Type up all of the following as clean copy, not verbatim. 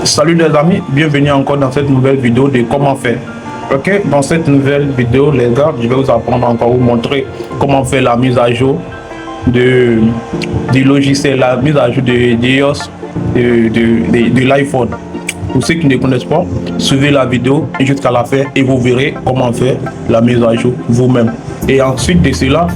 Salut les amis, bienvenue encore dans cette nouvelle vidéo de comment faire. Ok, dans cette nouvelle vidéo les gars, je vais vous apprendre encore, vous montrer comment faire la mise à jour du logiciel, la mise à jour de iOS de l'iPhone. Pour ceux qui ne connaissent pas, suivez la vidéo jusqu'à la fin et vous verrez comment faire la mise à jour vous-même. Et ensuite de cela,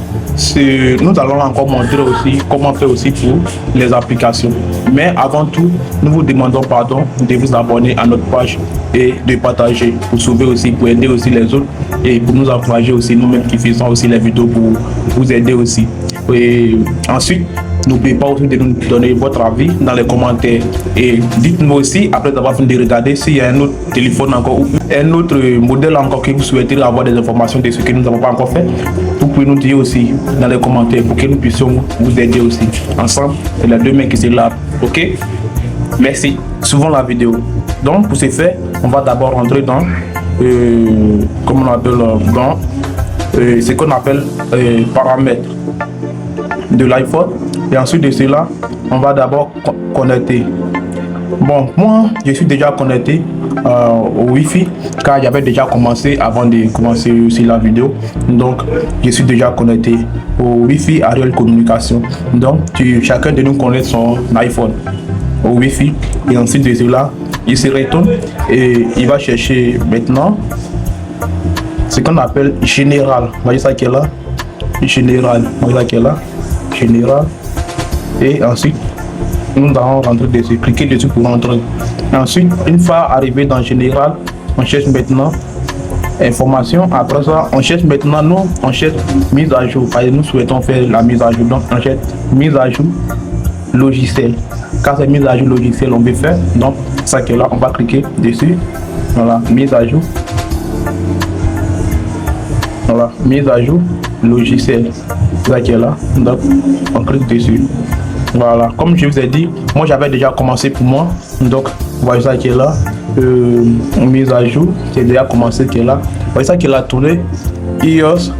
nous allons encore montrer aussi comment faire aussi pour les applications. Mais avant tout, nous vous demandons pardon de vous abonner à notre page et de partager pour sauver aussi, pour aider aussi les autres et pour nous encourager aussi nous-mêmes qui faisons aussi les vidéos pour vous aider aussi. Et ensuite, n'oubliez pas aussi de nous donner votre avis dans les commentaires et dites-nous aussi après avoir fini de regarder s'il y a un autre téléphone encore ou un autre modèle encore que vous souhaitez avoir des informations de ce que nous n'avons pas encore fait. Vous pouvez nous dire aussi dans les commentaires pour que nous puissions vous aider aussi. Ensemble, c'est les deux mains qui se lavent. Ok? Merci. Suivons la vidéo. Donc pour ce faire, on va d'abord rentrer dans comment on appelle dans ce qu'on appelle paramètres de l'iPhone. Et ensuite de cela, on va d'abord connecter. Bon, moi, je suis déjà connecté au Wi-Fi car j'avais déjà commencé avant de commencer aussi la vidéo. Donc, je suis déjà connecté au Wi-Fi Ariel Communication. Donc, chacun de nous connaît son iPhone au Wi-Fi. Et ensuite de cela, il se retourne et il va chercher maintenant ce qu'on appelle général. Vous voyez ça qui est là? Général. Vous voyez ça qui est là? Général. Et ensuite nous allons rentrer dessus, cliquer dessus pour rentrer. Ensuite, une fois arrivé dans général, on cherche maintenant information. Après ça, on cherche maintenant, on cherche mise à jour. Nous souhaitons faire la mise à jour, donc on cherche mise à jour logiciel. Quand c'est mise à jour logiciel, on veut faire, donc ça qui est là, on va cliquer dessus. Voilà, mise à jour. Voilà, mise à jour logiciel. Ça qui est là, donc on clique dessus. Voilà, comme je vous ai dit, moi j'avais déjà commencé pour moi, donc voyez ça qui est là, mise à jour, c'est déjà commencé qui est là, voyez ça qui est là tourné, iOS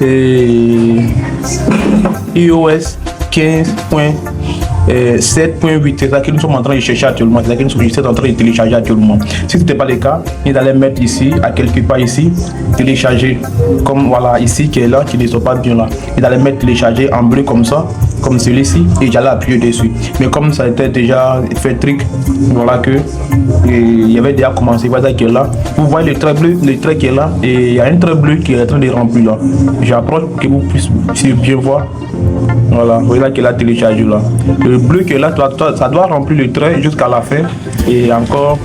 et iOS 15.7.8, c'est ça que nous sommes en train de chercher actuellement, c'est ça que nous sommes en train de télécharger actuellement. Si ce n'était pas le cas, ils allaient mettre ici, à quelque part ici, télécharger, comme voilà ici qui est là, qui ne sont pas bien là. Ils allaient mettre télécharger en bleu comme ça, comme celui-ci, et j'allais appuyer dessus. Mais comme ça était déjà fait truc, voilà que il y avait déjà commencé, voilà qui est là. Vous voyez le trait bleu, le trait qui est là, et il y a un trait bleu qui est en train de remplir là. J'approche pour que vous puissiez bien voir. Voilà, vous voyez là qu'il a téléchargé là. Le bleu qui est là, ça doit remplir le trait jusqu'à la fin et encore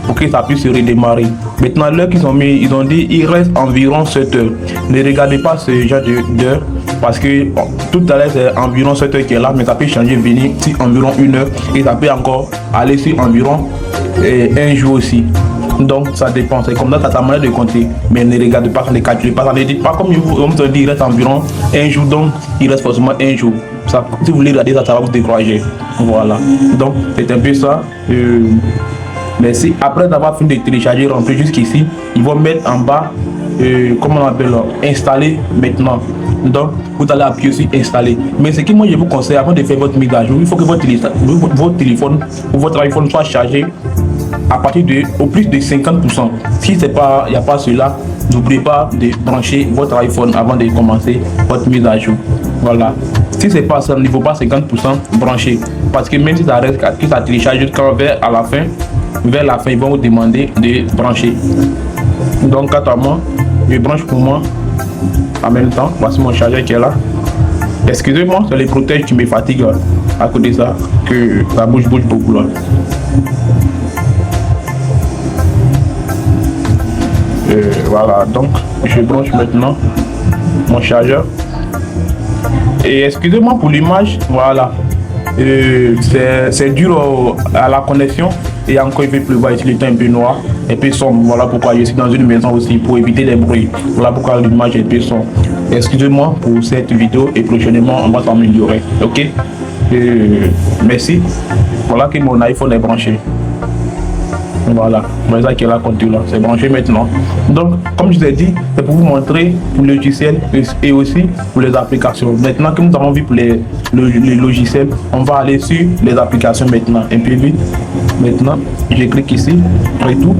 pour que ça puisse se redémarrer. Maintenant, l'heure qu'ils ont mis, ils ont dit il reste environ 7 heures. Ne regardez pas ce genre d'heure parce que tout à l'heure c'est environ 7 heures qui est là, mais ça peut changer, venir si environ 1 heure et ça peut encore aller sur environ un jour aussi. Donc ça dépend, c'est comme ça, ça manière de compter. Mais ne regardez pas, ne calculez pas, ne dites pas comme on vous dit, il reste environ un jour, donc il reste forcément un jour. Ça, si vous voulez regarder ça, ça va vous décourager. Voilà, donc c'est un peu ça. Merci. Après avoir fini de télécharger, remplir jusqu'ici, ils vont mettre en bas, comment on appelle, installer maintenant. Donc vous allez appuyer sur installer. Mais ce que moi je vous conseille avant de faire votre mise à jour, il faut que votre téléphone ou votre iPhone soit chargé à partir de au plus de 50%. Si c'est pas, il n'y a pas cela, n'oubliez pas de brancher votre iPhone avant de commencer votre mise à jour. Voilà. Si c'est pas ça, il ne faut pas 50% brancher. Parce que même si ça reste que ça télécharge jusqu'à vers la fin, ils vont vous demander de brancher. Donc quant à moi, je branche pour moi en même temps. Voici mon chargeur qui est là. Excusez-moi, c'est les protèges qui me fatiguent à cause de ça, que ça bouge beaucoup là. Voilà, donc je branche maintenant mon chargeur. Et excusez-moi pour l'image, voilà. C'est dur à la connexion et encore il fait pleuvoir ici, le temps un peu noir, un peu sombre. Voilà pourquoi je suis dans une maison aussi pour éviter les bruits. Voilà pourquoi l'image est un peu sombre. Excusez-moi pour cette vidéo et prochainement on va s'améliorer. Ok, merci. Voilà que mon iPhone est branché. Voilà, ça qui est là contour là, c'est branché maintenant. Donc, comme je vous ai dit, c'est pour vous montrer pour les logiciels et aussi pour les applications. Maintenant que nous avons vu pour les logiciels, on va aller sur les applications maintenant. Un peu vite. Maintenant, je clique ici, retour,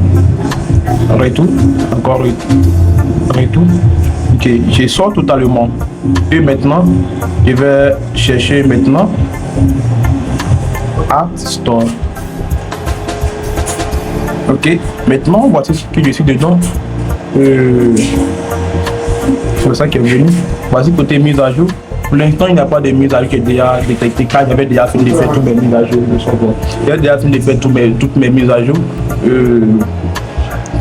encore retour. Ok, je sors totalement. Et maintenant, je vais chercher maintenant App Store. Ok, maintenant voici ce que je suis dedans. C'est ça qui est venu. Voici côté mise à jour. Pour l'instant, il n'y a pas de mise à jour qui est déjà détectée car j'avais déjà fini de faire toutes mes mises à jour. J'ai déjà fini de faire toutes mes mises à jour.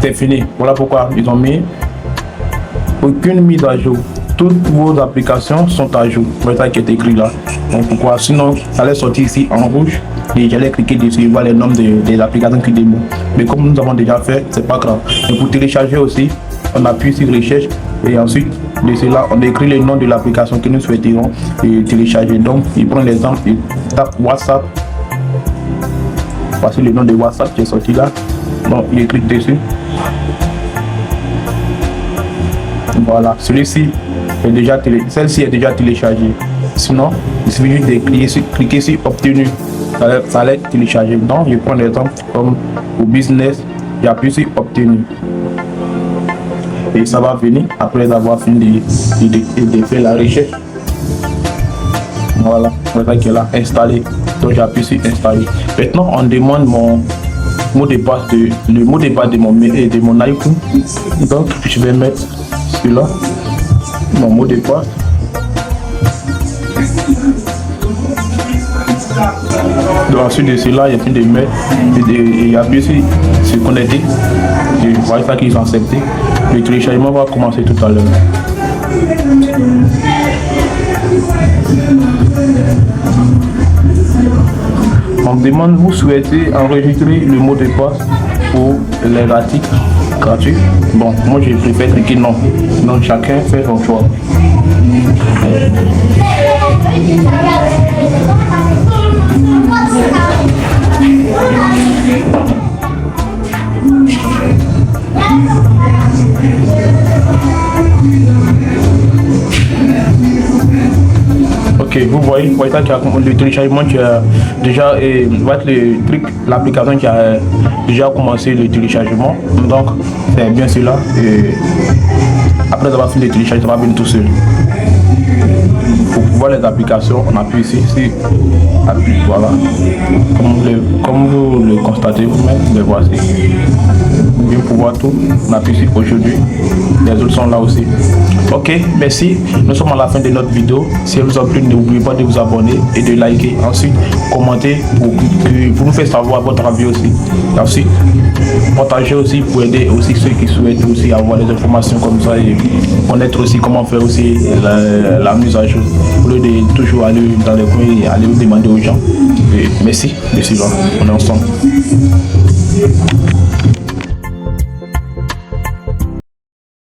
C'est fini. Voilà pourquoi ils ont mis aucune mise à jour. Toutes vos applications sont à jour. C'est ça qui est écrit là. Donc pourquoi? Sinon, ça allait sortir ici en rouge. Et j'allais cliquer dessus, voir les noms des applications qui démon. Mais comme nous avons déjà fait, c'est pas grave. Et pour télécharger aussi, on appuie sur recherche et ensuite de cela, on écrit le nom de l'application que nous souhaiterons télécharger. Donc, il prend l'exemple, il tape WhatsApp. Voici le nom de WhatsApp qui est sorti là. Donc, il clique dessus. Voilà, celui-ci est déjà celle-ci est déjà téléchargée. Sinon, il suffit de cliquer sur obtenu. Ça allait télécharger. Donc, je prends l'exemple comme au business, j'appuie sur obtenu. Et ça va venir après avoir fini de faire la recherche. Voilà, voilà qui est là, installé. Donc, j'appuie sur installer. Maintenant, on demande mon mot de passe le mot de passe de mon iPhone. Donc, je vais mettre celui-là, mon mot de passe. Donc ensuite de cela, il y a plus de mettre et appuyer sur se connecter. Et voilà ça qu'ils ont accepté. Le téléchargement va commencer tout à l'heure. On demande, vous souhaitez enregistrer le mot de passe pour les articles gratuits. Bon, moi je préfère cliquer non. Donc chacun fait son choix. Ok, vous voyez ça, le téléchargement qui a déjà l'application qui a déjà commencé le téléchargement. Donc c'est bien cela. Et après avoir fini le téléchargement, ça va venir tout seul. Pour voir les applications, on appuie ici, appuie, voilà. Comme vous le constatez vous-même, les voici. Bien pour voir tout, on appuie ici aujourd'hui. Les autres sont là aussi. Ok, merci. Nous sommes à la fin de notre vidéo. Si elle vous a plu, n'oubliez pas de vous abonner et de liker. Ensuite, commenter pour nous faire savoir votre avis aussi. Et ensuite, partagez aussi pour aider aussi ceux qui souhaitent aussi avoir des informations comme ça et connaître aussi comment faire aussi la mise à jour. Au lieu de toujours aller dans les coins et aller demander aux gens. Et merci, on est ensemble.